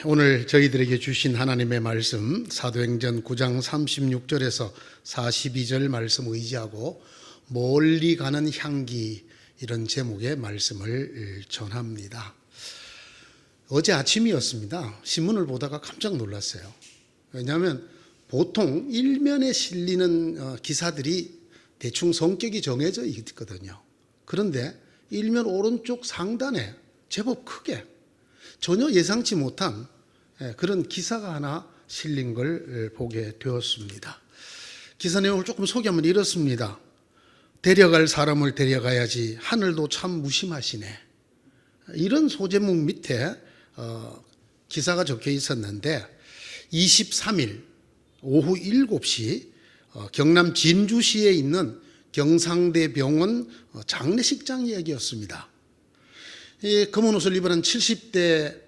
오늘 저희들에게 주신 하나님의 말씀 사도행전 9장 36절에서 42절 말씀 의지하고 멀리 가는 향기, 이런 제목의 말씀을 전합니다. 어제 아침이었습니다. 신문을 보다가 깜짝 놀랐어요. 왜냐하면 보통 일면에 실리는 기사들이 대충 성격이 정해져 있거든요. 그런데 일면 오른쪽 상단에 제법 크게 전혀 예상치 못한 그런 기사가 하나 실린 걸 보게 되었습니다. 기사 내용을 조금 소개하면 이렇습니다. 데려갈 사람을 데려가야지 하늘도 참 무심하시네. 이런 소제목 밑에 기사가 적혀 있었는데 23일 오후 7시 경남 진주시에 있는 경상대병원 장례식장 이야기였습니다. 이 검은 옷을 입은 한 70대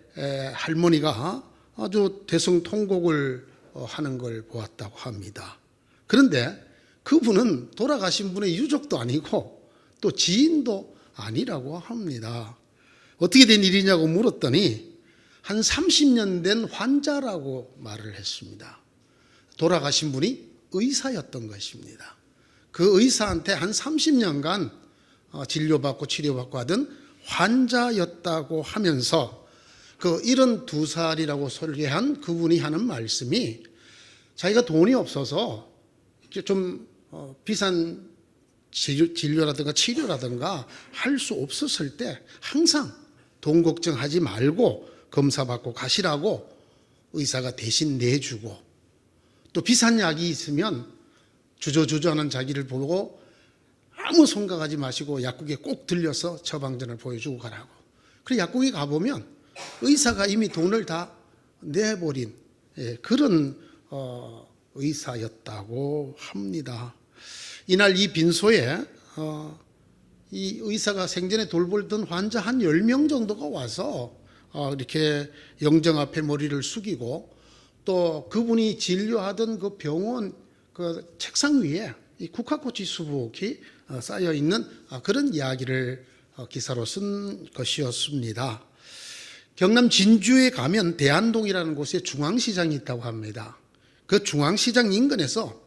할머니가 아주 대성통곡을 하는 걸 보았다고 합니다. 그런데 그분은 돌아가신 분의 유족도 아니고 또 지인도 아니라고 합니다. 어떻게 된 일이냐고 물었더니 한 30년 된 환자라고 말을 했습니다. 돌아가신 분이 의사였던 것입니다. 그 의사한테 한 30년간 진료받고 치료받고 하던 환자였다고 하면서 그 72살이라고 설계한 그분이 하는 말씀이 자기가 돈이 없어서 좀 비싼 진료라든가 치료라든가 할 수 없었을 때 항상 돈 걱정하지 말고 검사받고 가시라고 의사가 대신 내주고, 또 비싼 약이 있으면 주저주저하는 자기를 보고 아무 생각하지 마시고 약국에 꼭 들려서 처방전을 보여주고 가라고. 그래 약국에 가보면 의사가 이미 돈을 다 내버린 그런 의사였다고 합니다. 이날 이 빈소에 이 의사가 생전에 돌보던 환자 한 10명 정도가 와서 이렇게 영정 앞에 머리를 숙이고, 또 그분이 진료하던 그 병원 그 책상 위에 이 국화꽃이 수북이 쌓여 있는 그런 이야기를 기사로 쓴 것이었습니다. 경남 진주에 가면 대안동이라는 곳에 중앙시장이 있다고 합니다. 그 중앙시장 인근에서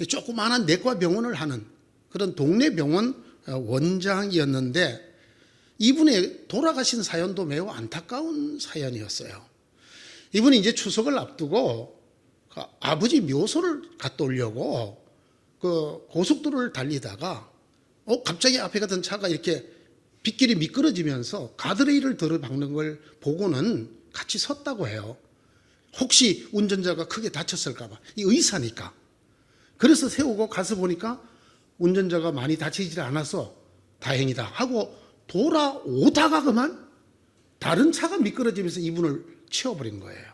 조그마한 내과 병원을 하는 그런 동네 병원 원장이었는데, 이분의 돌아가신 사연도 매우 안타까운 사연이었어요. 이분이 이제 추석을 앞두고 아버지 묘소를 갔다 오려고 그 고속도로를 달리다가 갑자기 앞에 가던 차가 이렇게 빗길이 미끄러지면서 가드레일을 들어박는 걸 보고는 같이 섰다고 해요. 혹시 운전자가 크게 다쳤을까 봐. 이 의사니까. 그래서 세우고 가서 보니까 운전자가 많이 다치지 않아서 다행이다 하고 돌아오다가 그만 다른 차가 미끄러지면서 이분을 치워버린 거예요.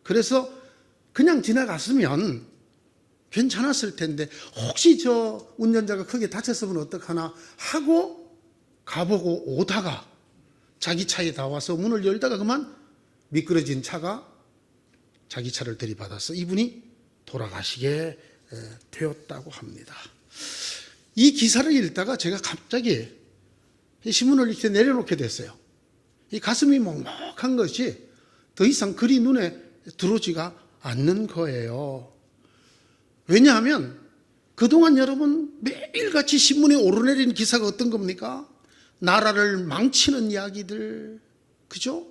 그래서 그냥 지나갔으면 괜찮았을 텐데 혹시 저 운전자가 크게 다쳤으면 어떡하나 하고 가보고 오다가 자기 차에 다 와서 문을 열다가 그만 미끄러진 차가 자기 차를 들이받아서 이분이 돌아가시게 되었다고 합니다. 이 기사를 읽다가 제가 갑자기 이 신문을 이렇게 내려놓게 됐어요. 이 가슴이 먹먹한 것이 더 이상 글이 눈에 들어오지가 않는 거예요. 왜냐하면 그동안 여러분 매일같이 신문에 오르내리는 기사가 어떤 겁니까? 나라를 망치는 이야기들, 그죠?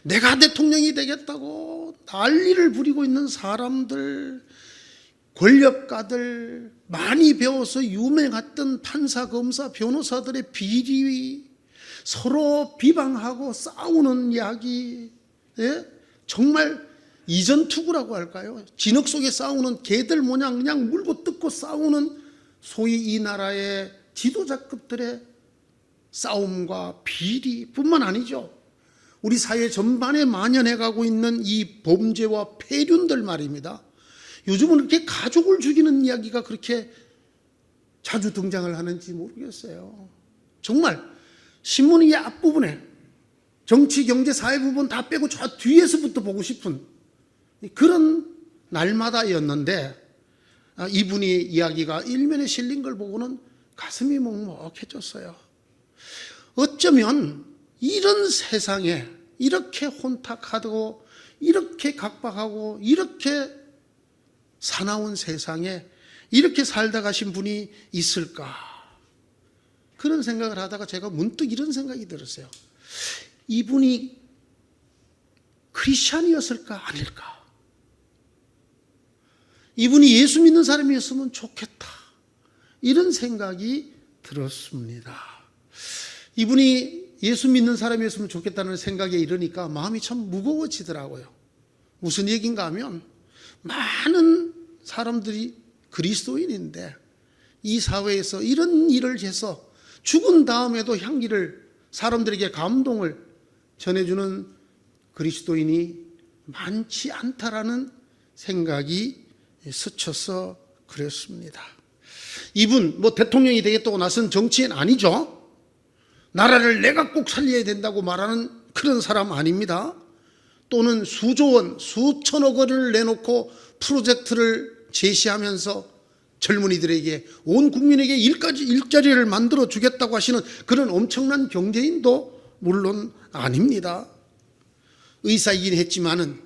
내가 대통령이 되겠다고 난리를 부리고 있는 사람들, 권력가들, 많이 배워서 유명했던 판사, 검사, 변호사들의 비리, 서로 비방하고 싸우는 이야기, 정말 이전투구라고 할까요? 진흙 속에 싸우는 개들 모양 그냥 물고 뜯고 싸우는 소위 이 나라의 지도자급들의 싸움과 비리뿐만 아니죠. 우리 사회 전반에 만연해가고 있는 이 범죄와 폐륜들 말입니다. 요즘은 이렇게 가족을 죽이는 이야기가 그렇게 자주 등장을 하는지 모르겠어요. 정말 신문의 앞부분에 정치, 경제, 사회 부분 다 빼고 저 뒤에서부터 보고 싶은 그런 날마다였는데, 이분이 이야기가 일면에 실린 걸 보고는 가슴이 먹먹해졌어요. 어쩌면 이런 세상에 이렇게 혼탁하고 이렇게 각박하고 이렇게 사나운 세상에 이렇게 살다 가신 분이 있을까? 그런 생각을 하다가 제가 문득 이런 생각이 들었어요. 이분이 크리스찬이었을까? 아닐까? 이분이 예수 믿는 사람이었으면 좋겠다. 이런 생각이 들었습니다. 이분이 예수 믿는 사람이었으면 좋겠다는 생각에 이르니까 마음이 참 무거워지더라고요. 무슨 얘기인가 하면 많은 사람들이 그리스도인인데 이 사회에서 이런 일을 해서 죽은 다음에도 향기를 사람들에게 감동을 전해주는 그리스도인이 많지 않다라는 생각이 스쳐서 그랬습니다. 이분 대통령이 되겠다고 나선 정치인 아니죠. 나라를 내가 꼭 살려야 된다고 말하는 그런 사람 아닙니다. 또는 수조 원, 수천억 원을 내놓고 프로젝트를 제시하면서 젊은이들에게 온 국민에게 일자리를 만들어 주겠다고 하시는 그런 엄청난 경제인도 물론 아닙니다. 의사이긴 했지만은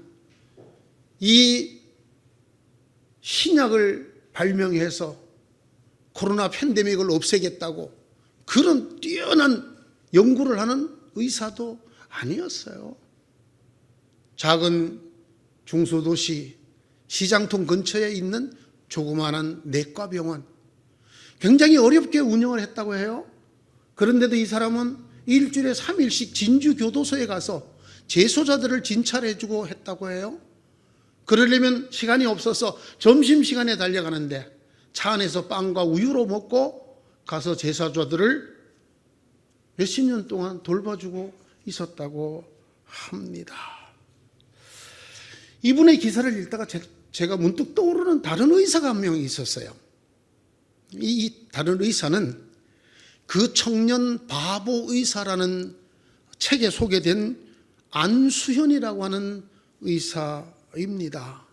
이 신약을 발명해서 코로나 팬데믹을 없애겠다고 그런 뛰어난 연구를 하는 의사도 아니었어요. 작은 중소도시 시장통 근처에 있는 조그마한 내과병원 굉장히 어렵게 운영을 했다고 해요. 그런데도 이 사람은 일주일에 3일씩 진주교도소에 가서 재소자들을 진찰해주고 했다고 해요. 그러려면 시간이 없어서 점심시간에 달려가는데 차 안에서 빵과 우유로 먹고 가서 재소자들을 몇십 년 동안 돌봐주고 있었다고 합니다. 이분의 기사를 읽다가 제가 문득 떠오르는 다른 의사가 한 명 있었어요. 이 다른 의사는 그 청년 바보 의사라는 책에 소개된 안수현이라고 하는 의사입니다.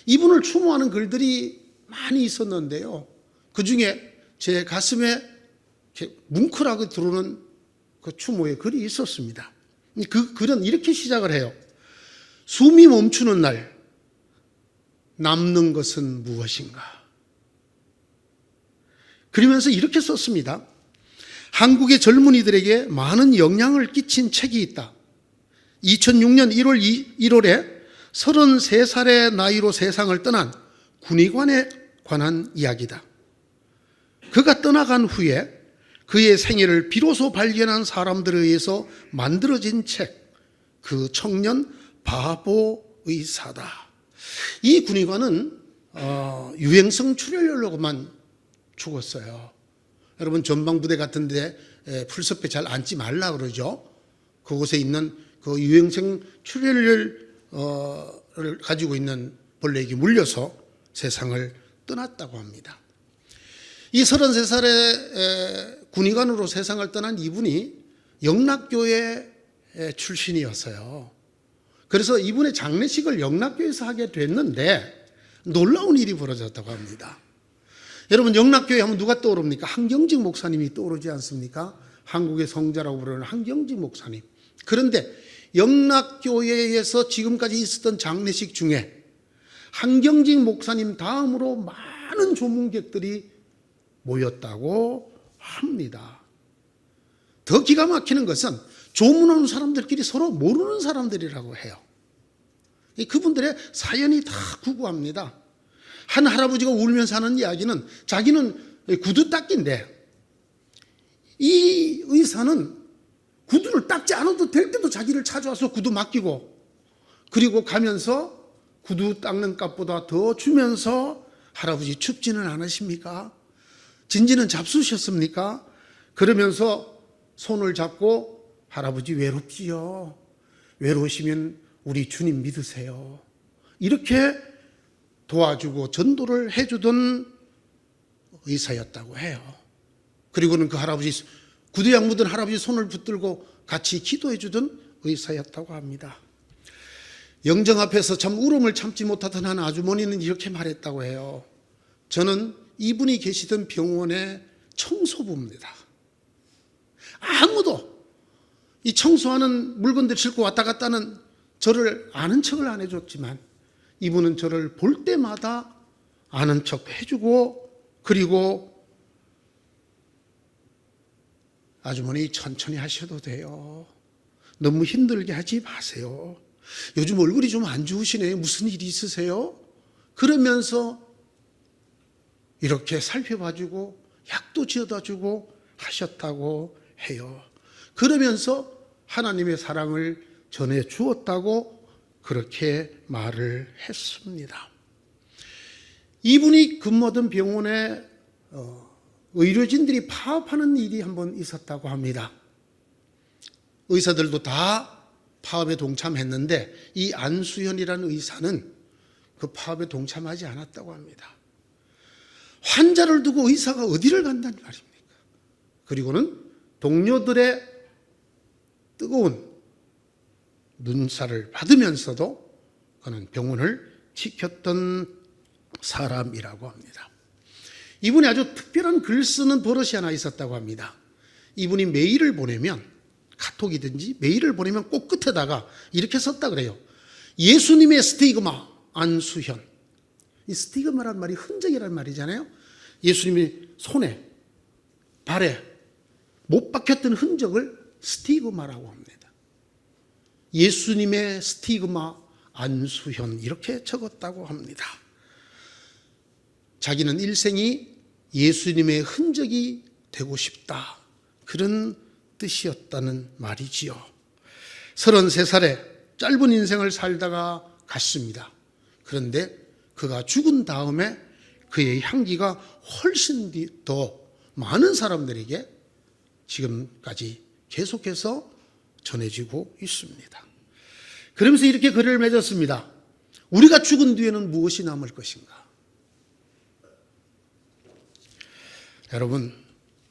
이분을 추모하는 글들이 많이 있었는데요. 그 중에 제 가슴에 뭉클하게 들어오는 그 추모의 글이 있었습니다. 그 글은 이렇게 시작을 해요. 숨이 멈추는 날 남는 것은 무엇인가? 그러면서 이렇게 썼습니다. 한국의 젊은이들에게 많은 영향을 끼친 책이 있다. 2006년 1월에 33살의 나이로 세상을 떠난 군의관에 관한 이야기다. 그가 떠나간 후에 그의 생애를 비로소 발견한 사람들에 의해서 만들어진 책, 그 청년 바보 의사다. 이 군의관은 유행성 출혈로만 죽었어요. 여러분 전방부대 같은 데 풀숲에 잘 앉지 말라 그러죠. 그곳에 있는 그 유행성 출혈을 가지고 있는 벌레에게 물려서 세상을 떠났다고 합니다. 이 33살의 군의관으로 세상을 떠난 이분이 영락교회 출신이었어요. 그래서 이분의 장례식을 영락교회에서 하게 됐는데 놀라운 일이 벌어졌다고 합니다. 여러분 영락교회 하면 누가 떠오릅니까? 한경직 목사님이 떠오르지 않습니까? 한국의 성자라고 부르는 한경직 목사님. 그런데 영락교회에서 지금까지 있었던 장례식 중에 한경직 목사님 다음으로 많은 조문객들이 모였다고 합니다. 더 기가 막히는 것은 조문하는 사람들끼리 서로 모르는 사람들이라고 해요. 그분들의 사연이 다 구구합니다. 한 할아버지가 울면서 하는 이야기는 자기는 구두 닦기인데 이 의사는 구두를 닦지 않아도 될 때도 자기를 찾아와서 구두 맡기고 그리고 가면서 구두 닦는 값보다 더 주면서 할아버지 춥지는 않으십니까? 진지는 잡수셨습니까? 그러면서 손을 잡고 할아버지 외롭지요. 외로우시면 우리 주님 믿으세요. 이렇게 도와주고 전도를 해주던 의사였다고 해요. 그리고는 그 할아버지 구두약 묻은 할아버지 손을 붙들고 같이 기도해주던 의사였다고 합니다. 영정 앞에서 참 울음을 참지 못하던 한 아주머니는 이렇게 말했다고 해요. 저는 이분이 계시던 병원의 청소부입니다. 아무도 이 청소하는 물건들 싣고 왔다 갔다 하는 저를 아는 척을 안 해줬지만 이분은 저를 볼 때마다 아는 척 해주고, 그리고 아주머니 천천히 하셔도 돼요. 너무 힘들게 하지 마세요. 요즘 얼굴이 좀 안 좋으시네요. 무슨 일이 있으세요? 그러면서 이렇게 살펴봐주고 약도 지어다주고 하셨다고 해요. 그러면서 하나님의 사랑을 전해 주었다고 그렇게 말을 했습니다. 이분이 근무하던 병원에 의료진들이 파업하는 일이 한번 있었다고 합니다. 의사들도 다 파업에 동참했는데 이 안수현이라는 의사는 그 파업에 동참하지 않았다고 합니다. 환자를 두고 의사가 어디를 간다는 말입니까? 그리고는 동료들의 뜨거운 눈살을 받으면서도 그는 병원을 지켰던 사람이라고 합니다. 이분이 아주 특별한 글 쓰는 버릇이 하나 있었다고 합니다. 이분이 메일을 보내면, 카톡이든지 메일을 보내면 꼭 끝에다가 이렇게 썼다 그래요. 예수님의 스티그마 안수현. 이 스티그마란 말이 흔적이란 말이잖아요. 예수님이 손에, 발에 못 박혔던 흔적을 스티그마라고 합니다. 예수님의 스티그마 안수현, 이렇게 적었다고 합니다. 자기는 일생이 예수님의 흔적이 되고 싶다, 그런 뜻이었다는 말이지요. 33살에 짧은 인생을 살다가 갔습니다. 그런데 그가 죽은 다음에 그의 향기가 훨씬 더 많은 사람들에게 지금까지 계속해서 전해지고 있습니다. 그러면서 이렇게 글을 맺었습니다. 우리가 죽은 뒤에는 무엇이 남을 것인가? 여러분,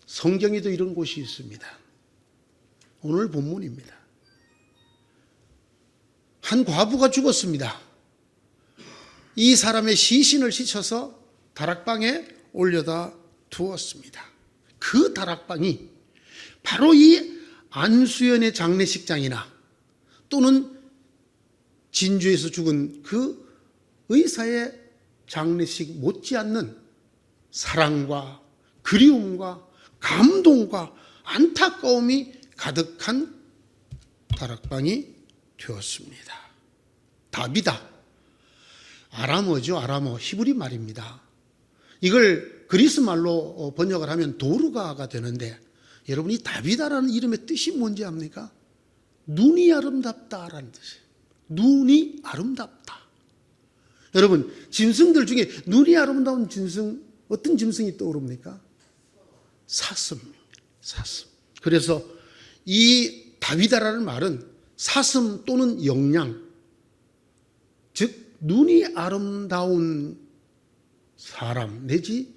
성경에도 이런 곳이 있습니다. 오늘 본문입니다. 한 과부가 죽었습니다. 이 사람의 시신을 씻어서 다락방에 올려다 두었습니다. 그 다락방이 바로 이 안수현의 장례식장이나 또는 진주에서 죽은 그 의사의 장례식 못지않는 사랑과 그리움과 감동과 안타까움이 가득한 다락방이 되었습니다. 다비다. 아람어죠. 아람어. 히브리 말입니다. 이걸 그리스 말로 번역을 하면 도르가가 되는데, 여러분 이 다비다라는 이름의 뜻이 뭔지 압니까? 눈이 아름답다라는 뜻이에요. 눈이 아름답다. 여러분, 짐승들 중에 눈이 아름다운 짐승, 어떤 짐승이 떠오릅니까? 사슴. 그래서 이 다비다라는 말은 사슴 또는 영양, 즉 눈이 아름다운 사람 내지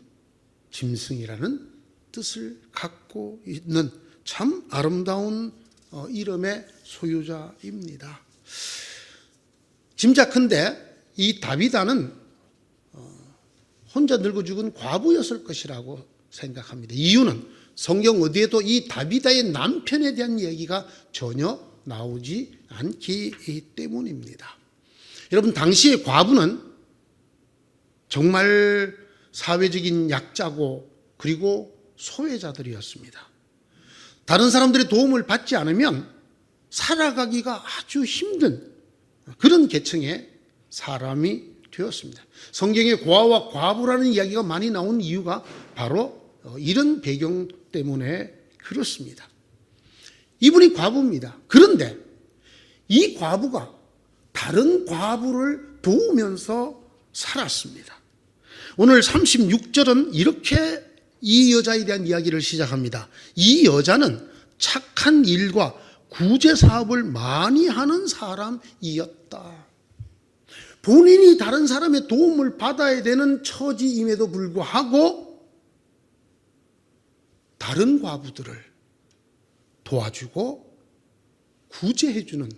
짐승이라는 뜻을 갖고 있는 참 아름다운 이름의 소유자입니다. 짐작컨대 이 다비다는 혼자 늙어 죽은 과부였을 것이라고 생각합니다. 이유는 성경 어디에도 이 다비다의 남편에 대한 얘기가 전혀 나오지 않기 때문입니다. 여러분, 당시의 과부는 정말 사회적인 약자고 그리고 소외자들이었습니다. 다른 사람들의 도움을 받지 않으면 살아가기가 아주 힘든 그런 계층의 사람이 되었습니다. 성경에 고아와 과부라는 이야기가 많이 나온 이유가 바로 이런 배경 때문에 그렇습니다. 이분이 과부입니다. 그런데 이 과부가 다른 과부를 도우면서 살았습니다. 오늘 36절은 이렇게 이 여자에 대한 이야기를 시작합니다. 이 여자는 착한 일과 구제 사업을 많이 하는 사람이었다. 본인이 다른 사람의 도움을 받아야 되는 처지임에도 불구하고 다른 과부들을 도와주고 구제해주는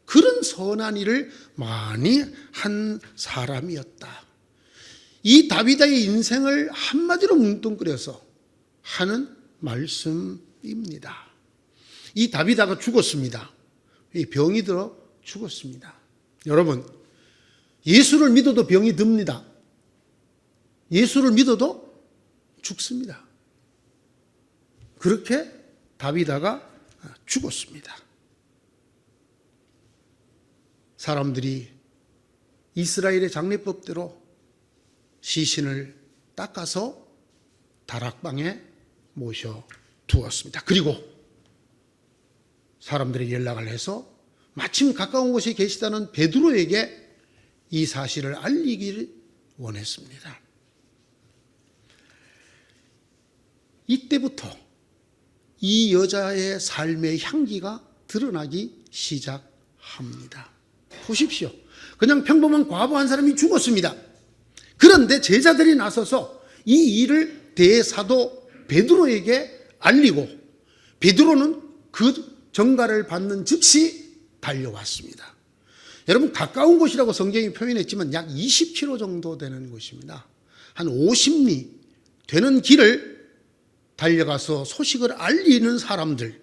그런 선한 일을 많이 한 사람이었다. 이 다비다의 인생을 한마디로 뭉뚱그려서 하는 말씀입니다. 이 다비다가 죽었습니다. 이 병이 들어 죽었습니다. 여러분, 예수를 믿어도 병이 듭니다. 예수를 믿어도 죽습니다. 그렇게 다비다가 죽었습니다. 사람들이 이스라엘의 장례법대로 시신을 닦아서 다락방에 모셔 두었습니다. 그리고 사람들에게 연락을 해서 마침 가까운 곳에 계시다는 베드로에게 이 사실을 알리기를 원했습니다. 이때부터 이 여자의 삶의 향기가 드러나기 시작합니다. 보십시오. 그냥 평범한 과부 한 사람이 죽었습니다. 그런데 제자들이 나서서 이 일을 대사도 베드로에게 알리고 베드로는 그 전가를 받는 즉시 달려왔습니다. 여러분, 가까운 곳이라고 성경이 표현했지만 약 20km 정도 되는 곳입니다. 한 50리 되는 길을 달려가서 소식을 알리는 사람들,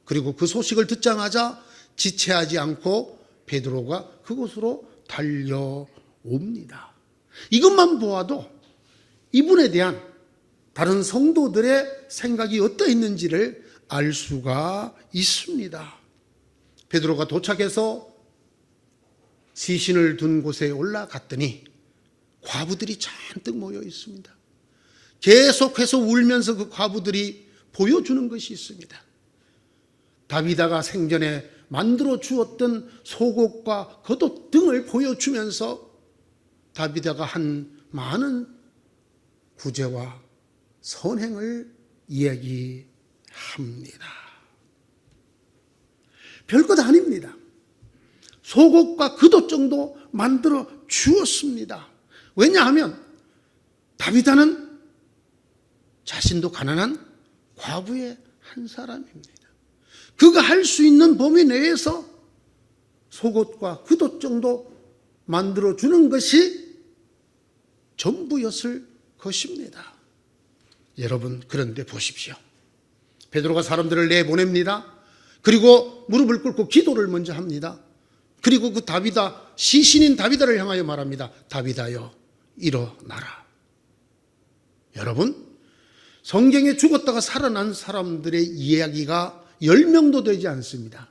그리고 그 소식을 듣자마자 지체하지 않고 베드로가 그곳으로 달려옵니다. 이것만 보아도 이분에 대한 다른 성도들의 생각이 어떠했는지를 알 수가 있습니다. 베드로가 도착해서 시신을 둔 곳에 올라갔더니 과부들이 잔뜩 모여 있습니다. 계속해서 울면서 그 과부들이 보여주는 것이 있습니다. 다비다가 생전에 만들어 주었던 속옷과 겉옷 등을 보여주면서 다비다가 한 많은 구제와 선행을 이야기합니다. 별것 아닙니다. 속옷과 겉옷 정도 만들어 주었습니다. 왜냐하면 다비다는 자신도 가난한 과부의 한 사람입니다. 그가 할 수 있는 범위 내에서 속옷과 겉옷 정도 만들어주는 것이 전부였을 것입니다. 여러분, 그런데 보십시오. 베드로가 사람들을 내보냅니다. 그리고 무릎을 꿇고 기도를 먼저 합니다. 그리고 그 다비다, 시신인 다비다를 향하여 말합니다. 다비다여, 일어나라. 여러분, 성경에 죽었다가 살아난 사람들의 이야기가 10명도 되지 않습니다.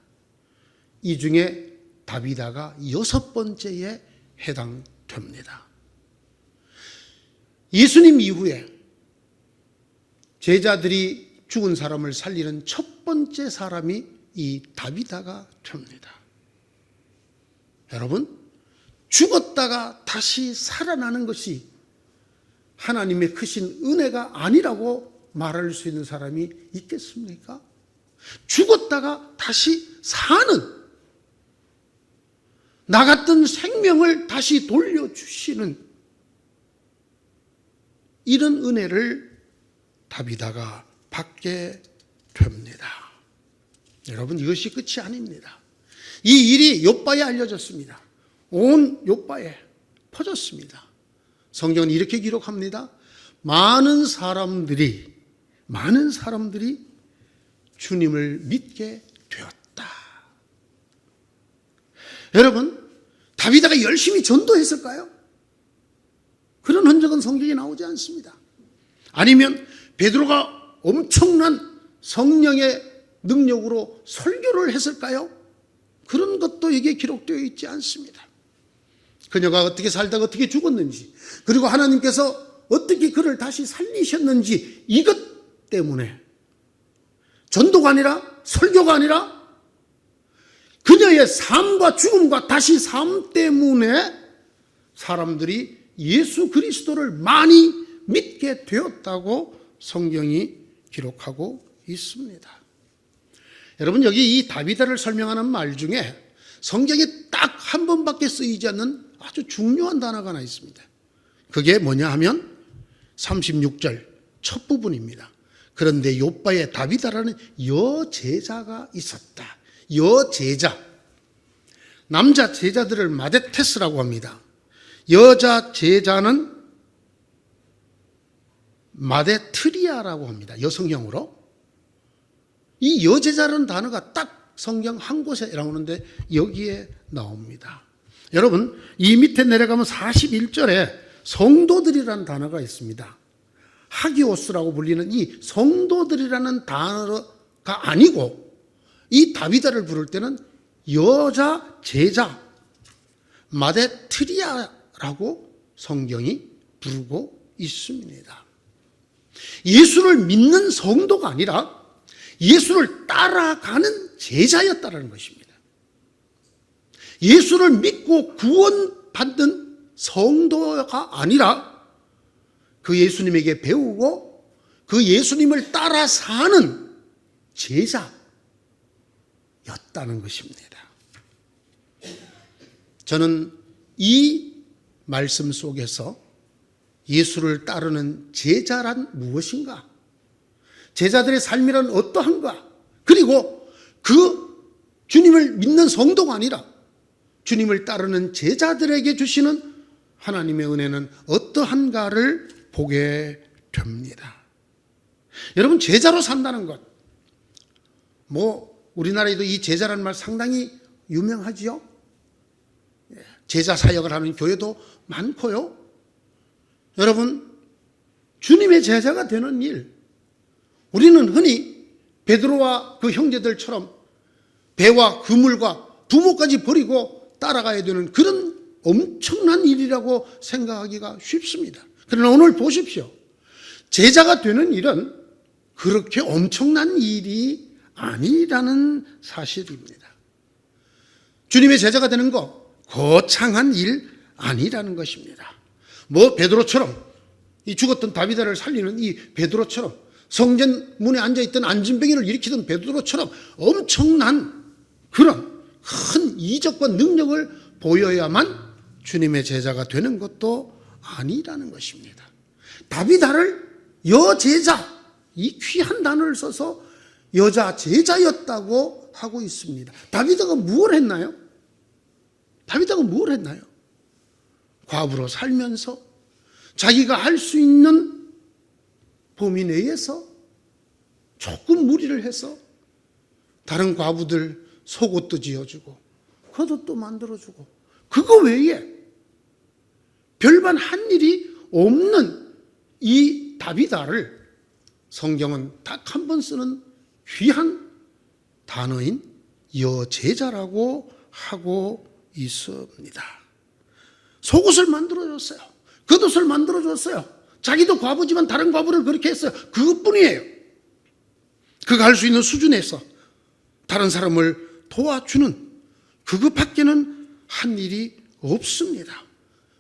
이 중에 다비다가 6번째에 해당됩니다. 예수님 이후에 제자들이 죽은 사람을 살리는 첫 번째 사람이 이 다비다가 됩니다. 여러분, 죽었다가 다시 살아나는 것이 하나님의 크신 은혜가 아니라고 말할 수 있는 사람이 있겠습니까? 죽었다가 다시 사는, 나갔던 생명을 다시 돌려주시는 이런 은혜를 다비다가 받게 됩니다. 여러분, 이것이 끝이 아닙니다. 이 일이 욥바에 알려졌습니다. 온 욥바에 퍼졌습니다. 성경은 이렇게 기록합니다. 많은 사람들이 주님을 믿게 되었다. 여러분, 다비다가 열심히 전도했을까요? 그런 흔적은 성경에 나오지 않습니다. 아니면 베드로가 엄청난 성령의 능력으로 설교를 했을까요? 그런 것도 여기에 기록되어 있지 않습니다. 그녀가 어떻게 살다가 어떻게 죽었는지, 그리고 하나님께서 어떻게 그를 다시 살리셨는지, 이것 때문에 전도가 아니라 설교가 아니라 그녀의 삶과 죽음과 다시 삶 때문에 사람들이 예수 그리스도를 많이 믿게 되었다고 성경이 기록하고 있습니다. 여러분, 여기 이 다비다를 설명하는 말 중에 성경에 딱 한 번밖에 쓰이지 않는 아주 중요한 단어가 하나 있습니다. 그게 뭐냐 하면 36절 첫 부분입니다. 그런데 욥바에 다비다라는 여제자가 있었다. 여제자. 남자 제자들을 마데테스라고 합니다. 여자 제자는 마데트리아라고 합니다. 여성형으로. 이 여제자라는 단어가 딱 성경 한 곳에 나오는데 여기에 나옵니다. 여러분, 이 밑에 내려가면 41절에 성도들이라는 단어가 있습니다. 하기오스라고 불리는 이 성도들이라는 단어가 아니고 이 다비다를 부를 때는 여자 제자 마데트리아라고 성경이 부르고 있습니다. 예수를 믿는 성도가 아니라 예수를 따라가는 제자였다는 것입니다. 예수를 믿고 구원받는 성도가 아니라 그 예수님에게 배우고 그 예수님을 따라 사는 제자였다는 것입니다. 저는 이 말씀 속에서 예수를 따르는 제자란 무엇인가? 제자들의 삶이란 어떠한가? 그리고 그 주님을 믿는 성도가 아니라 주님을 따르는 제자들에게 주시는 하나님의 은혜는 어떠한가를 보게 됩니다. 여러분, 제자로 산다는 것, 우리나라에도 이 제자라는 말 상당히 유명하지요? 제자 사역을 하는 교회도 많고요. 여러분, 주님의 제자가 되는 일, 우리는 흔히 베드로와 그 형제들처럼 배와 그물과 부모까지 버리고 따라가야 되는 그런 엄청난 일이라고 생각하기가 쉽습니다. 그러나 오늘 보십시오. 제자가 되는 일은 그렇게 엄청난 일이 아니라는 사실입니다. 주님의 제자가 되는 거 거창한 일 아니라는 것입니다. 베드로처럼, 이 죽었던 다비다를 살리는 이 베드로처럼, 성전 문에 앉아있던 안진뱅이를 일으키던 베드로처럼 엄청난 그런 큰 이적과 능력을 보여야만 주님의 제자가 되는 것도 아니라는 것입니다. 다비다를 여제자, 이 귀한 단어를 써서 여자 제자였다고 하고 있습니다. 다비다가 뭘 했나요? 다비다가 뭘 했나요? 과부로 살면서 자기가 할 수 있는 범위 내에서 조금 무리를 해서 다른 과부들 속옷도 지어주고 겉옷도 만들어주고, 그거 외에 별반 한 일이 없는 이 다비다를 성경은 딱 한 번 쓰는 귀한 단어인 여제자라고 하고 있습니다. 속옷을 만들어줬어요. 겉옷을 만들어줬어요. 자기도 과부지만 다른 과부를 그렇게 했어요. 그것뿐이에요. 그가 할 수 있는 수준에서 다른 사람을 도와주는 그것밖에는 한 일이 없습니다.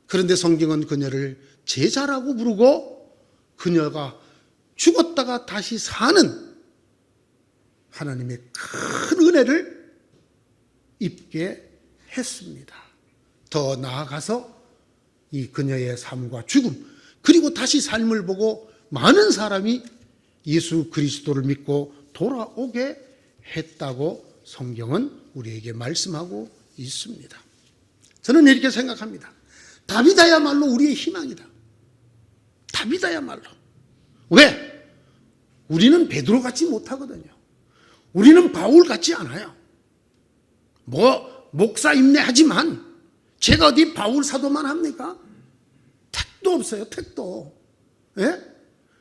그런데 성경은 그녀를 제자라고 부르고 그녀가 죽었다가 다시 사는 하나님의 큰 은혜를 입게 했습니다. 더 나아가서 이 그녀의 삶과 죽음, 그리고 다시 삶을 보고 많은 사람이 예수 그리스도를 믿고 돌아오게 했다고 성경은 우리에게 말씀하고 있습니다. 저는 이렇게 생각합니다. 다비다야말로 우리의 희망이다. 다비다야말로. 왜? 우리는 베드로 같지 못하거든요. 우리는 바울 같지 않아요. 목사 임내하지만 제가 어디 바울 사도만 합니까? 택도 없어요. 택도. 예?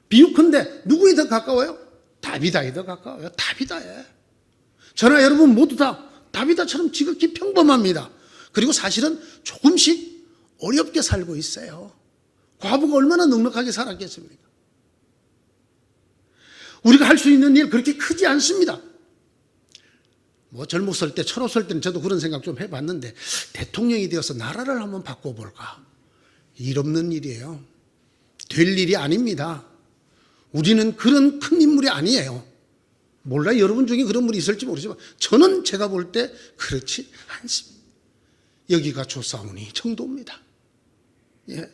비유컨대 누구에 더 가까워요? 다비다에 더 가까워요. 다비다에. 저나 여러분 모두 다 다비다처럼 지극히 평범합니다. 그리고 사실은 조금씩 어렵게 살고 있어요. 과부가 얼마나 넉넉하게 살았겠습니까? 우리가 할 수 있는 일 그렇게 크지 않습니다. 젊었을 때, 철없을 때는 저도 그런 생각 좀 해봤는데, 대통령이 되어서 나라를 한번 바꿔볼까? 일 없는 일이에요. 될 일이 아닙니다. 우리는 그런 큰 인물이 아니에요. 몰라요. 여러분 중에 그런 분이 있을지 모르지만 저는 제가 볼 때 그렇지 않습니다. 여기가 조사오니 정도입니다. 예.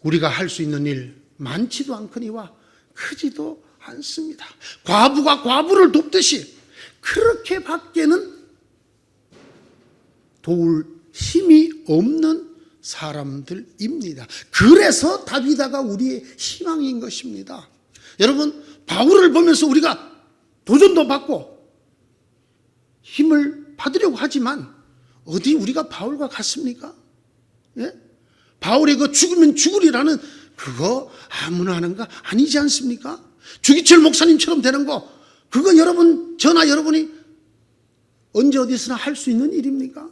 우리가 할 수 있는 일 많지도 않거니와 크지도 않습니다. 과부가 과부를 돕듯이 그렇게 밖에는 도울 힘이 없는 사람들입니다. 그래서 다비다가 우리의 희망인 것입니다. 여러분, 바울을 보면서 우리가 도전도 받고 힘을 받으려고 하지만 어디 우리가 바울과 같습니까? 예? 바울의 그 죽으면 죽으리라는 그거 아무나 하는 거 아니지 않습니까? 주기철 목사님처럼 되는 거 그거 여러분 저나 여러분이 언제 어디서나 할 수 있는 일입니까?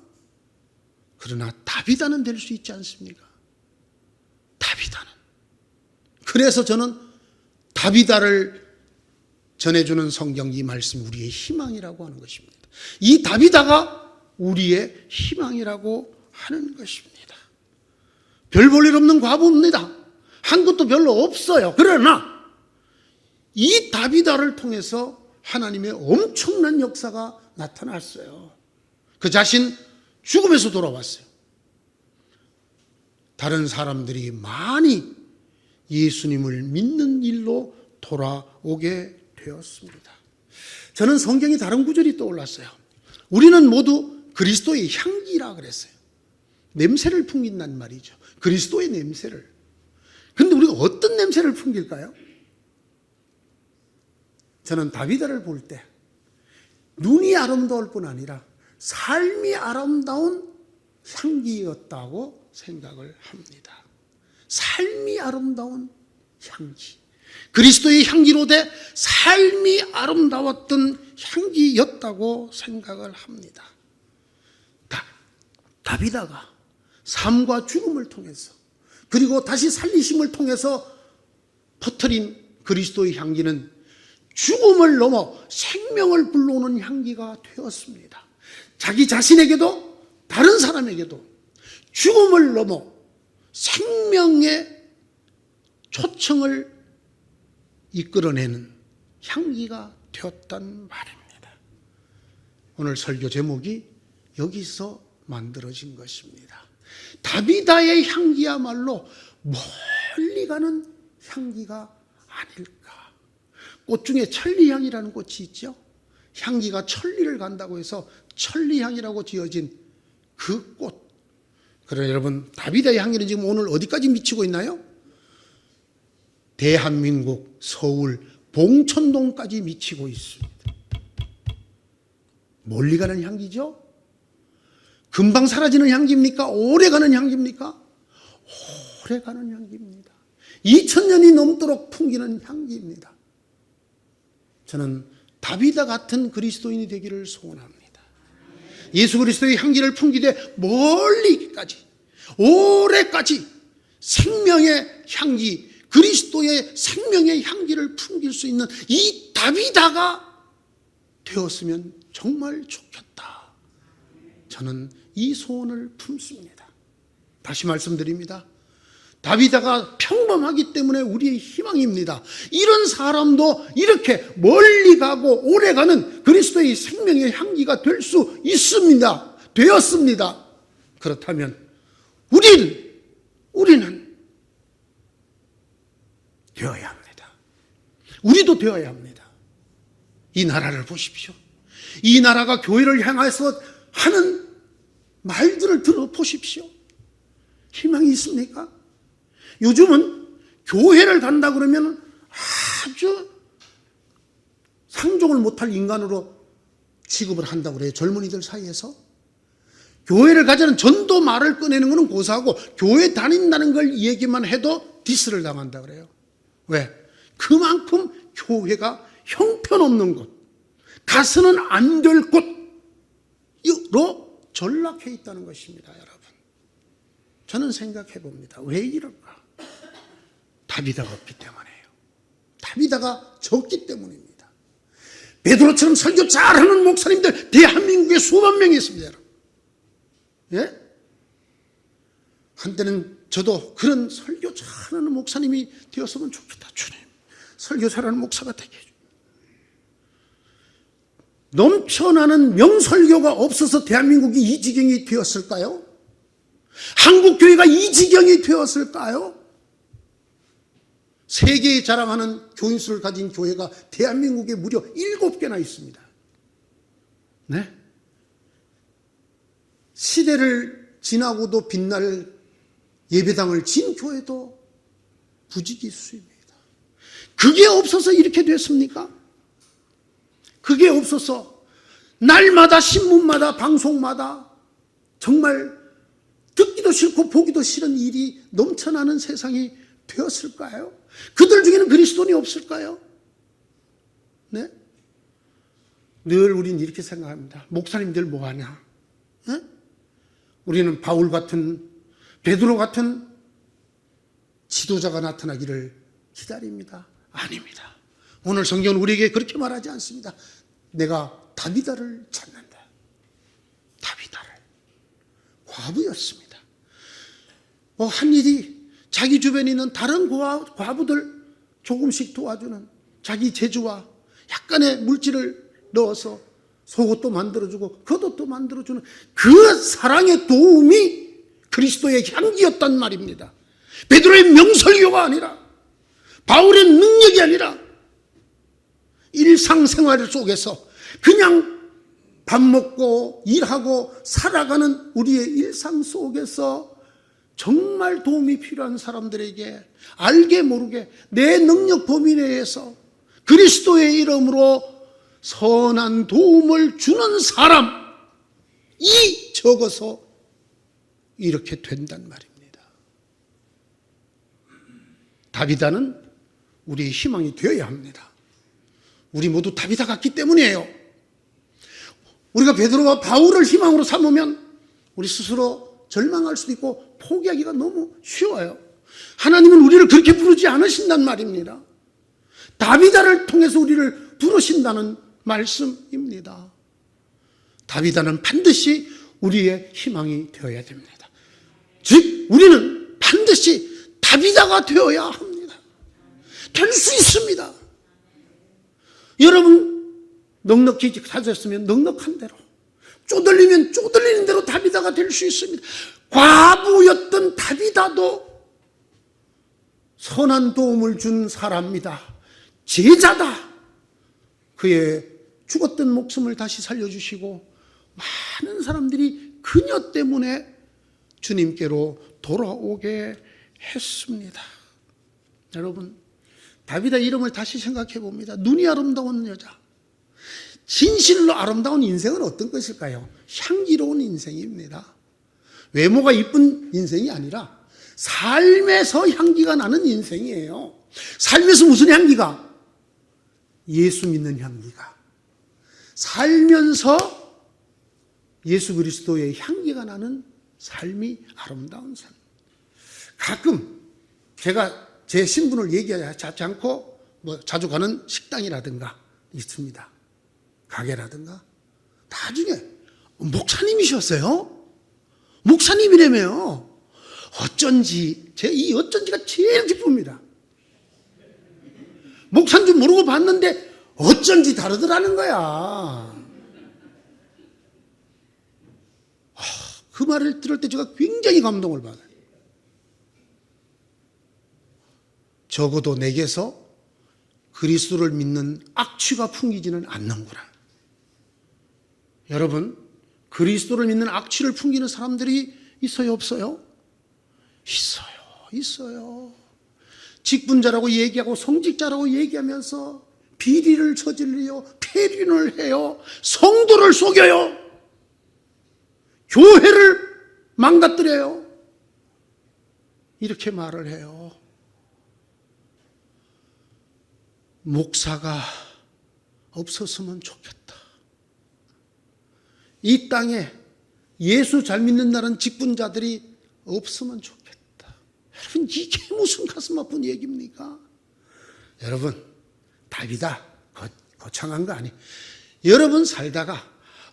그러나 다비다는 될 수 있지 않습니까? 다비다는. 그래서 저는 다비다를 전해주는 성경 이 말씀이 우리의 희망이라고 하는 것입니다. 이 다비다가 우리의 희망이라고 하는 것입니다. 별 볼 일 없는 과부입니다. 한 것도 별로 없어요. 그러나 이 다비다를 통해서 하나님의 엄청난 역사가 나타났어요. 그 자신 죽음에서 돌아왔어요. 다른 사람들이 많이 예수님을 믿는 일로 돌아오게 되었습니다. 저는 성경이 다른 구절이 떠올랐어요. 우리는 모두 그리스도의 향기라 그랬어요. 냄새를 풍긴단 말이죠. 그리스도의 냄새를. 그런데 우리가 어떤 냄새를 풍길까요? 저는 다비다를 볼 때 눈이 아름다울 뿐 아니라 삶이 아름다운 향기였다고 생각을 합니다. 삶이 아름다운 향기. 그리스도의 향기로 돼 삶이 아름다웠던 향기였다고 생각을 합니다. 다비다가 삶과 죽음을 통해서 그리고 다시 살리심을 통해서 퍼뜨린 그리스도의 향기는 죽음을 넘어 생명을 불러오는 향기가 되었습니다. 자기 자신에게도 다른 사람에게도 죽음을 넘어 생명의 초청을 이끌어내는 향기가 되었단 말입니다. 오늘 설교 제목이 여기서 만들어진 것입니다. 다비다의 향기야말로 멀리 가는 향기가 아닐까. 꽃 중에 천리향이라는 꽃이 있죠. 향기가 천리를 간다고 해서 천리향이라고 지어진 그 꽃. 그러나 여러분, 다비다의 향기는 지금 오늘 어디까지 미치고 있나요? 대한민국 서울 봉천동까지 미치고 있습니다. 멀리 가는 향기죠? 금방 사라지는 향기입니까? 오래 가는 향기입니까? 오래 가는 향기입니다. 2000년이 넘도록 풍기는 향기입니다. 저는 다비다 같은 그리스도인이 되기를 소원합니다. 예수 그리스도의 향기를 풍기되 멀리까지 오래까지 생명의 향기, 그리스도의 생명의 향기를 풍길 수 있는 이 다비다가 되었으면 정말 좋겠다. 저는 이 소원을 품습니다. 다시 말씀드립니다. 다비다가 평범하기 때문에 우리의 희망입니다. 이런 사람도 이렇게 멀리 가고 오래 가는 그리스도의 생명의 향기가 될 수 있습니다. 되었습니다. 그렇다면 우리는 되어야 합니다. 우리도 되어야 합니다. 이 나라를 보십시오. 이 나라가 교회를 향해서 하는 말들을 들어보십시오. 희망이 있습니까? 요즘은 교회를 간다 그러면 아주 상종을 못할 인간으로 취급을 한다고 그래요. 젊은이들 사이에서. 교회를 가자는 전도 말을 꺼내는 것은 고사하고 교회 다닌다는 걸 얘기만 해도 디스를 당한다 그래요. 왜? 그만큼 교회가 형편없는 곳, 가서는 안 될 곳으로 전락해 있다는 것입니다, 여러분. 저는 생각해 봅니다. 왜 이럴까? 다비다가 없기 때문이에요. 다비다가 적기 때문입니다. 베드로처럼 설교 잘하는 목사님들 대한민국에 수만 명이 있습니다, 여러분. 예? 한때는 저도 그런 설교 잘하는 목사님이 되었으면 좋겠다. 주님, 설교 잘하는 목사가 되게 해줘. 넘쳐나는 명설교가 없어서 대한민국이 이 지경이 되었을까요? 한국교회가 이 지경이 되었을까요? 세계에 자랑하는 교인수를 가진 교회가 대한민국에 무려 7개나 있습니다. 네? 시대를 지나고도 빛날 예배당을 진 교회도 부지기수입니다. 그게 없어서 이렇게 됐습니까? 그게 없어서 날마다 신문마다 방송마다 정말 듣기도 싫고 보기도 싫은 일이 넘쳐나는 세상이 되었을까요? 그들 중에는 그리스도인이 없을까요? 네? 늘 우린 이렇게 생각합니다. 목사님들 뭐하냐? 네? 우리는 바울 같은, 베드로 같은 지도자가 나타나기를 기다립니다. 아닙니다. 오늘 성경은 우리에게 그렇게 말하지 않습니다. 내가 다비다를 찾는다. 다비다를. 과부였습니다. 한 일이 자기 주변에 있는 다른 과부들 조금씩 도와주는, 자기 재주와 약간의 물질을 넣어서 속옷도 만들어주고 겉옷도 만들어주는 그 사랑의 도움이 그리스도의 향기였단 말입니다. 베드로의 명설교가 아니라, 바울의 능력이 아니라, 일상생활 속에서 그냥 밥 먹고 일하고 살아가는 우리의 일상 속에서 정말 도움이 필요한 사람들에게 알게 모르게 내 능력 범위 내에서 그리스도의 이름으로 선한 도움을 주는 사람이 적어서 이렇게 된단 말입니다. 다비다는 우리의 희망이 되어야 합니다. 우리 모두 다비다 같기 때문이에요. 우리가 베드로와 바울을 희망으로 삼으면 우리 스스로 절망할 수도 있고 포기하기가 너무 쉬워요. 하나님은 우리를 그렇게 부르지 않으신단 말입니다. 다비다를 통해서 우리를 부르신다는 말씀입니다. 다비다는 반드시 우리의 희망이 되어야 됩니다. 즉 우리는 반드시 다비다가 되어야 합니다. 될 수 있습니다. 여러분 넉넉히 가졌으면 넉넉한 대로, 쪼들리면 쪼들리는 대로 다비다가 될 수 있습니다. 과부였던 다비다도 선한 도움을 준 사람이다. 제자다. 그의 죽었던 목숨을 다시 살려주시고 많은 사람들이 그녀 때문에 주님께로 돌아오게 했습니다. 여러분, 다비다 이름을 다시 생각해 봅니다. 눈이 아름다운 여자. 진실로 아름다운 인생은 어떤 것일까요? 향기로운 인생입니다. 외모가 이쁜 인생이 아니라 삶에서 향기가 나는 인생이에요. 삶에서 무슨 향기가? 예수 믿는 향기가. 살면서 예수 그리스도의 향기가 나는 삶이 아름다운 삶. 가끔 제가 제 신분을 얘기하지 않고 자주 가는 식당이라든가 있습니다. 가게라든가. 나중에 목사님이셨어요? 목사님이라며요. 어쩐지 이 어쩐지가 제일 기쁩니다. 목사인 줄 모르고 봤는데 어쩐지 다르더라는 거야. 그 말을 들을 때 제가 굉장히 감동을 받아요. 적어도 내게서 그리스도를 믿는 악취가 풍기지는 않는구나. 여러분, 그리스도를 믿는 악취를 풍기는 사람들이 있어요, 없어요? 있어요. 직분자라고 얘기하고 성직자라고 얘기하면서 비리를 저질러요, 폐륜을 해요, 성도를 속여요, 교회를 망가뜨려요. 이렇게 말을 해요. 목사가 없었으면 좋겠다. 이 땅에 예수 잘 믿는 나라는 직분자들이 없으면 좋겠다. 여러분, 이게 무슨 가슴 아픈 얘기입니까? 여러분, 다비다 거창한 거 아니에요. 여러분 살다가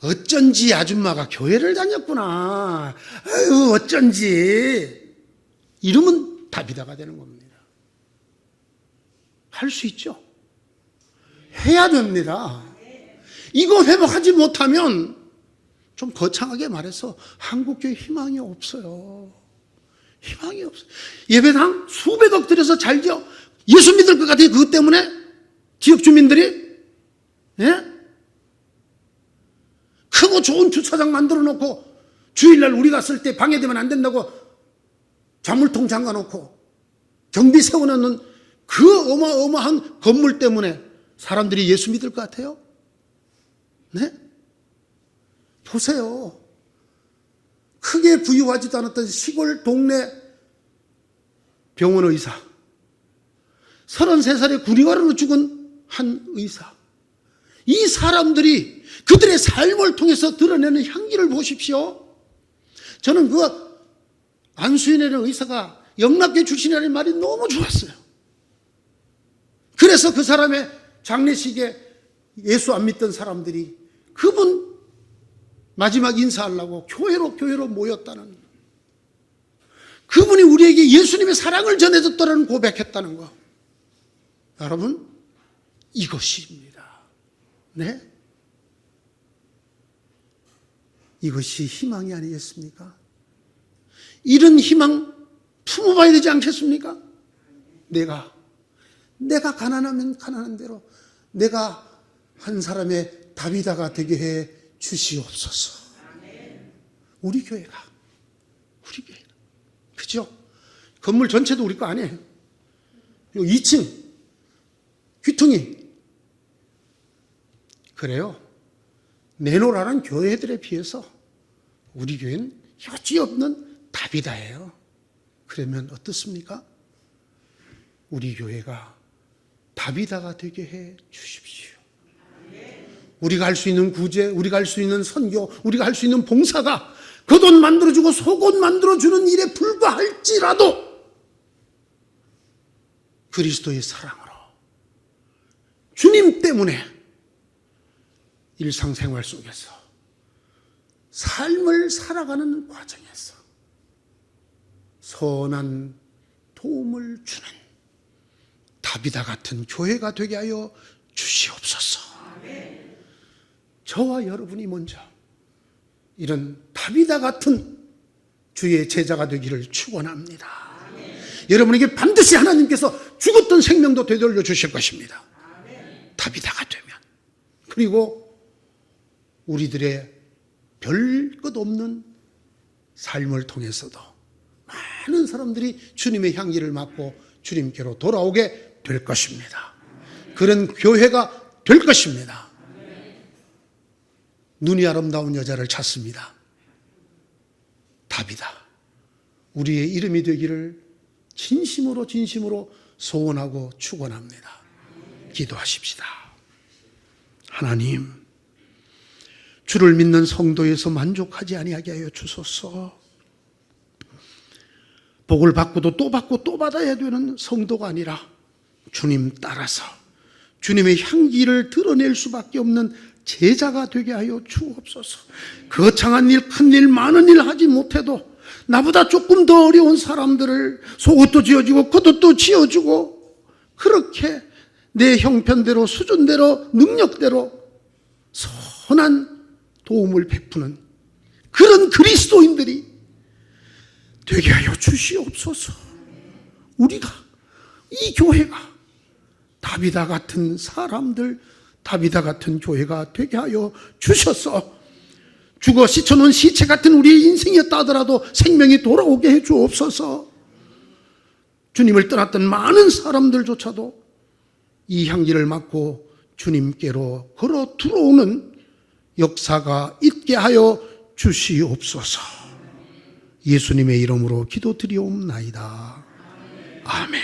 어쩐지 아줌마가 교회를 다녔구나, 아유 어쩐지, 이러면 다비다가 되는 겁니다. 할 수 있죠? 해야 됩니다. 이거 회복하지 못하면, 좀 거창하게 말해서 한국교회 희망이 없어요. 희망이 없어요. 예배당 수백억 들여서 잘죠. 예수 믿을 것 같아요. 그것 때문에 지역 주민들이, 예? 크고 좋은 주차장 만들어 놓고 주일날 우리 갔을 때 방해되면 안 된다고 자물통 잠가 놓고 경비 세워놓는 그 어마어마한 건물 때문에 사람들이 예수 믿을 것 같아요? 네? 보세요. 크게 부유하지도 않았던 시골 동네 병원 의사, 33살에 구리와르로 죽은 한 의사, 이 사람들이 그들의 삶을 통해서 드러내는 향기를 보십시오. 저는 그 안수인이라는 의사가 영락교 출신이라는 말이 너무 좋았어요. 그래서 그 사람의 장례식에 예수 안 믿던 사람들이 그분 마지막 인사하려고 교회로 모였다는, 그분이 우리에게 예수님의 사랑을 전해줬다는 고백했다는 거. 여러분, 이것입니다. 네? 이것이 희망이 아니겠습니까? 이런 희망 품어봐야 되지 않겠습니까? 내가 가난하면 가난한 대로 내가 한 사람의 다비다가 되게 해 주시옵소서. 우리 교회가. 그죠? 건물 전체도 우리 거 아니에요. 2층 귀퉁이. 그래요. 내노라는 교회들에 비해서 우리 교회는 여지없는 다비다예요. 그러면 어떻습니까? 우리 교회가 다비다가 되게 해 주십시오. 우리가 할 수 있는 구제, 우리가 할 수 있는 선교, 우리가 할 수 있는 봉사가 겉옷 만들어주고 속옷 만들어주는 일에 불과할지라도 그리스도의 사랑으로, 주님 때문에 일상생활 속에서 삶을 살아가는 과정에서 선한 도움을 주는 다비다 같은 교회가 되게 하여 주시옵소서. 저와 여러분이 먼저 이런 다비다 같은 주의 제자가 되기를 축원합니다. 여러분에게 반드시 하나님께서 죽었던 생명도 되돌려 주실 것입니다. 다비다가 되면. 그리고 우리들의 별 것 없는 삶을 통해서도 많은 사람들이 주님의 향기를 맡고 주님께로 돌아오게 될 것입니다. 그런 교회가 될 것입니다. 눈이 아름다운 여자를 찾습니다. 다비다. 우리의 이름이 되기를 진심으로 소원하고 축원합니다. 기도하십시다. 하나님, 주를 믿는 성도에서 만족하지 아니하게 하여 주소서. 복을 받고도 또 받고 또 받아야 되는 성도가 아니라 주님 따라서 주님의 향기를 드러낼 수밖에 없는 제자가 되게 하여 주옵소서. 거창한 일, 큰 일, 많은 일 하지 못해도 나보다 조금 더 어려운 사람들을 속옷도 지어주고 겉옷도 지어주고 그렇게 내 형편대로 수준대로 능력대로 선한 도움을 베푸는 그런 그리스도인들이 되게 하여 주시옵소서. 우리가, 이 교회가 다비다 같은 사람들, 다비다 같은 교회가 되게 하여 주셔서 죽어 씻어놓은 시체 같은 우리의 인생이었다 하더라도 생명이 돌아오게 해 주옵소서. 주님을 떠났던 많은 사람들조차도 이 향기를 맡고 주님께로 걸어 들어오는 역사가 있게 하여 주시옵소서. 예수님의 이름으로 기도드리옵나이다. 아멘.